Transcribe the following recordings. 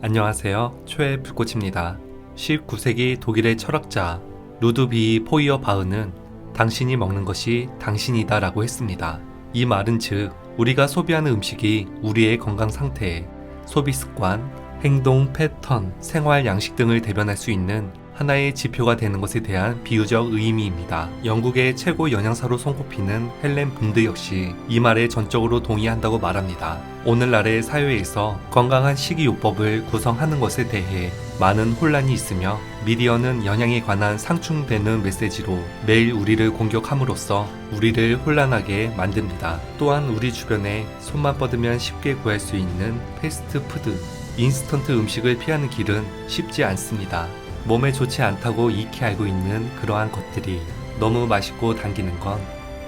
안녕하세요. 초의 불꽃입니다. 19세기 독일의 철학자 루드비히 포이어바흐는 당신이 먹는 것이 당신이다 라고 했습니다. 이 말은 즉 우리가 소비하는 음식이 우리의 건강 상태, 소비 습관, 행동 패턴, 생활 양식 등을 대변할 수 있는 하나의 지표가 되는 것에 대한 비유적 의미입니다. 영국의 최고 영양사로 손꼽히는 헬렌 본드 역시 이 말에 전적으로 동의한다고 말합니다. 오늘날의 사회에서 건강한 식이요법을 구성하는 것에 대해 많은 혼란이 있으며 미디어는 영양에 관한 상충되는 메시지로 매일 우리를 공격함으로써 우리를 혼란하게 만듭니다. 또한 우리 주변에 손만 뻗으면 쉽게 구할 수 있는 패스트푸드, 인스턴트 음식을 피하는 길은 쉽지 않습니다. 몸에 좋지 않다고 익히 알고 있는 그러한 것들이 너무 맛있고 당기는 건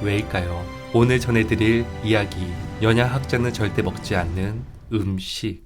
왜일까요? 오늘 전해드릴 이야기, 영양학자는 절대 먹지 않는 음식.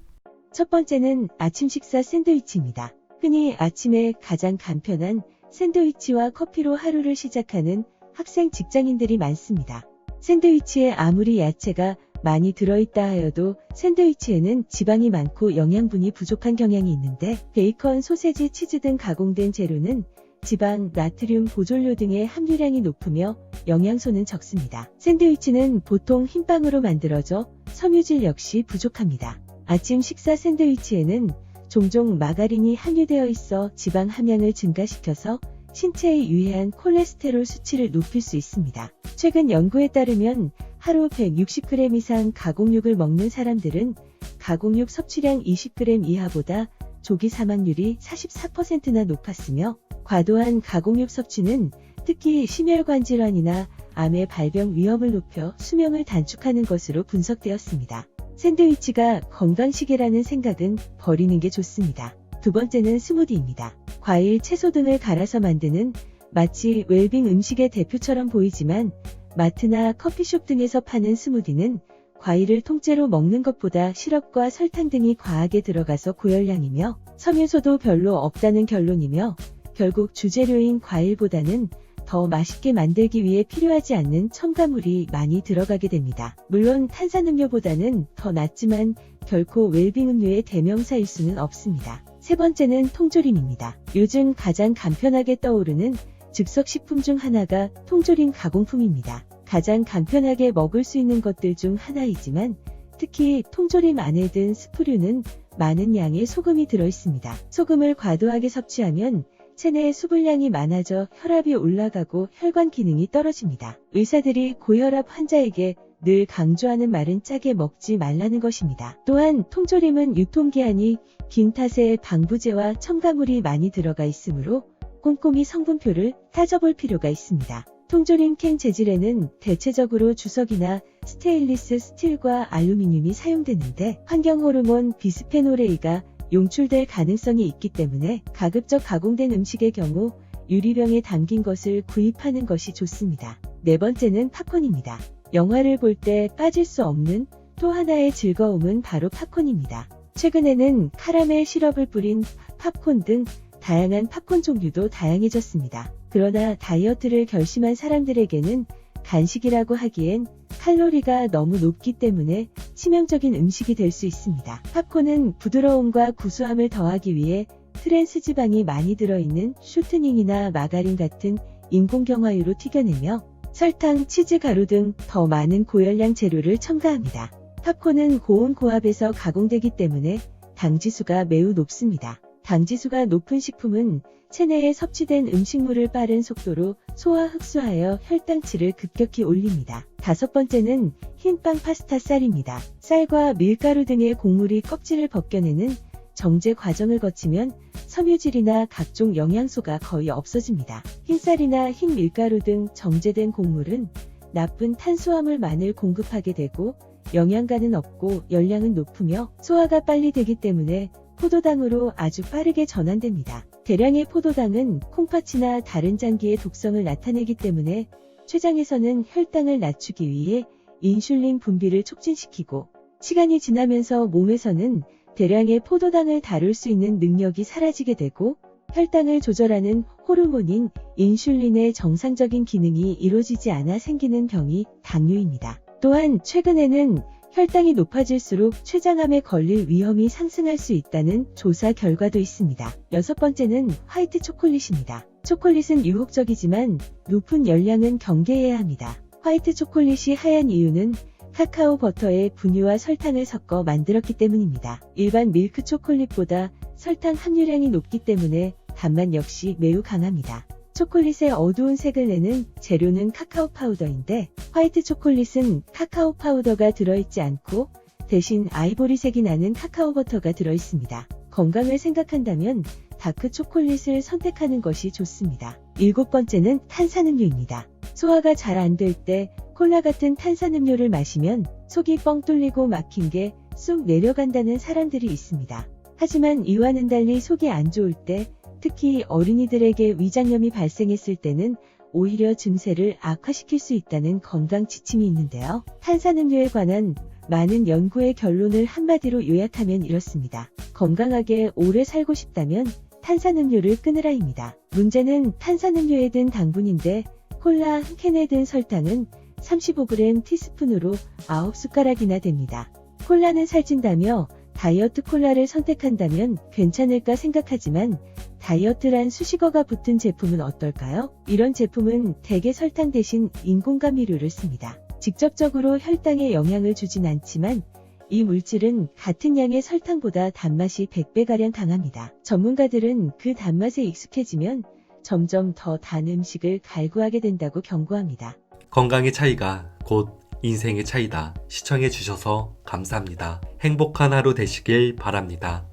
첫 번째는 아침 식사 샌드위치입니다. 흔히 아침에 가장 간편한 샌드위치와 커피로 하루를 시작하는 학생 직장인들이 많습니다. 샌드위치에 아무리 야채가 많이 들어있다 하여도 샌드위치에는 지방이 많고 영양분이 부족한 경향이 있는데 베이컨, 소세지, 치즈 등 가공된 재료는 지방, 나트륨, 보존료 등의 함유량이 높으며 영양소는 적습니다. 샌드위치는 보통 흰빵으로 만들어져 섬유질 역시 부족합니다. 아침 식사 샌드위치에는 종종 마가린이 함유되어 있어 지방 함량을 증가시켜서 신체에 유해한 콜레스테롤 수치를 높일 수 있습니다. 최근 연구에 따르면 하루 160g 이상 가공육을 먹는 사람들은 가공육 섭취량 20g 이하보다 조기 사망률이 44%나 높았으며 과도한 가공육 섭취는 특히 심혈관 질환이나 암의 발병 위험을 높여 수명을 단축하는 것으로 분석되었습니다. 샌드위치가 건강식이라는 생각은 버리는 게 좋습니다. 두 번째는 스무디입니다. 과일, 채소 등을 갈아서 만드는 마치 웰빙 음식의 대표처럼 보이지만 마트나 커피숍 등에서 파는 스무디는 과일을 통째로 먹는 것보다 시럽과 설탕 등이 과하게 들어가서 고열량이며 섬유소도 별로 없다는 결론이며 결국 주재료인 과일보다는 더 맛있게 만들기 위해 필요하지 않는 첨가물이 많이 들어가게 됩니다. 물론 탄산음료보다는 더 낫지만 결코 웰빙 음료의 대명사일 수는 없습니다. 세 번째는 통조림입니다. 요즘 가장 간편하게 떠오르는 즉석식품 중 하나가 통조림 가공품입니다. 가장 간편하게 먹을 수 있는 것들 중 하나이지만 특히 통조림 안에 든 스프류는 많은 양의 소금이 들어있습니다. 소금을 과도하게 섭취하면 체내에 수분량이 많아져 혈압이 올라가고 혈관 기능이 떨어집니다. 의사들이 고혈압 환자에게 늘 강조하는 말은 짜게 먹지 말라는 것입니다. 또한 통조림은 유통기한이 긴 탓에 방부제와 첨가물이 많이 들어가 있으므로 꼼꼼히 성분표를 따져볼 필요가 있습니다. 통조림 캔 재질에는 대체적으로 주석이나 스테인리스 스틸과 알루미늄이 사용되는데 환경호르몬 비스페놀 A가 용출될 가능성이 있기 때문에 가급적 가공된 음식의 경우 유리병에 담긴 것을 구입하는 것이 좋습니다. 네 번째는 팝콘입니다. 영화를 볼 때 빠질 수 없는 또 하나의 즐거움은 바로 팝콘입니다. 최근에는 카라멜 시럽을 뿌린 팝콘 등 다양한 팝콘 종류도 다양해졌습니다. 그러나 다이어트를 결심한 사람들에게는 간식이라고 하기엔 칼로리가 너무 높기 때문에 치명적인 음식이 될 수 있습니다. 팝콘은 부드러움과 구수함을 더하기 위해 트랜스 지방이 많이 들어있는 쇼트닝이나 마가린 같은 인공경화유로 튀겨내며 설탕, 치즈 가루 등 더 많은 고열량 재료를 첨가합니다. 팝콘은 고온 고압에서 가공되기 때문에 당지수가 매우 높습니다. 당지수가 높은 식품은 체내에 섭취된 음식물을 빠른 속도로 소화 흡수하여 혈당치를 급격히 올립니다. 다섯 번째는 흰빵 파스타 쌀입니다. 쌀과 밀가루 등의 곡물이 껍질을 벗겨내는 정제 과정을 거치면 섬유질이나 각종 영양소가 거의 없어집니다. 흰쌀이나 흰 밀가루 등 정제된 곡물은 나쁜 탄수화물만을 공급하게 되고 영양가는 없고 열량은 높으며 소화가 빨리 되기 때문에 포도당으로 아주 빠르게 전환됩니다. 대량의 포도당은 콩팥이나 다른 장기의 독성을 나타내기 때문에 췌장에서는 혈당을 낮추기 위해 인슐린 분비를 촉진시키고 시간이 지나면서 몸에서는 대량의 포도당을 다룰 수 있는 능력이 사라지게 되고 혈당을 조절하는 호르몬인 인슐린의 정상적인 기능이 이루어지지 않아 생기는 병이 당뇨입니다. 또한 최근에는 혈당이 높아질수록 췌장암에 걸릴 위험이 상승할 수 있다는 조사 결과도 있습니다. 여섯 번째는 화이트 초콜릿입니다. 초콜릿은 유혹적이지만 높은 열량은 경계해야 합니다. 화이트 초콜릿이 하얀 이유는 카카오 버터에 분유와 설탕을 섞어 만들었기 때문입니다. 일반 밀크 초콜릿보다 설탕 함유량이 높기 때문에 단맛 역시 매우 강합니다. 초콜릿의 어두운 색을 내는 재료는 카카오 파우더인데 화이트 초콜릿은 카카오 파우더가 들어있지 않고 대신 아이보리색이 나는 카카오 버터가 들어있습니다. 건강을 생각한다면 다크 초콜릿을 선택하는 것이 좋습니다. 일곱 번째는 탄산음료입니다. 소화가 잘 안 될 때 콜라 같은 탄산음료를 마시면 속이 뻥 뚫리고 막힌 게 쑥 내려간다는 사람들이 있습니다. 하지만 이와는 달리 속이 안 좋을 때 특히 어린이들에게 위장염이 발생했을 때는 오히려 증세를 악화시킬 수 있다는 건강 지침이 있는데요. 탄산음료에 관한 많은 연구의 결론을 한마디로 요약하면 이렇습니다. 건강하게 오래 살고 싶다면 탄산음료를 끊으라입니다. 문제는 탄산음료에 든 당분인데 콜라 한 캔에 든 설탕은 35g 티스푼으로 9숟가락이나 됩니다. 콜라는 살찐다며 다이어트 콜라를 선택한다면 괜찮을까 생각하지만 다이어트란 수식어가 붙은 제품은 어떨까요? 이런 제품은 대개 설탕 대신 인공감미료를 씁니다. 직접적으로 혈당에 영향을 주진 않지만 이 물질은 같은 양의 설탕보다 단맛이 100배가량 강합니다. 전문가들은 그 단맛에 익숙해지면 점점 더 단 음식을 갈구하게 된다고 경고합니다. 건강의 차이가 곧 인생의 차이다. 시청해주셔서 감사합니다. 행복한 하루 되시길 바랍니다.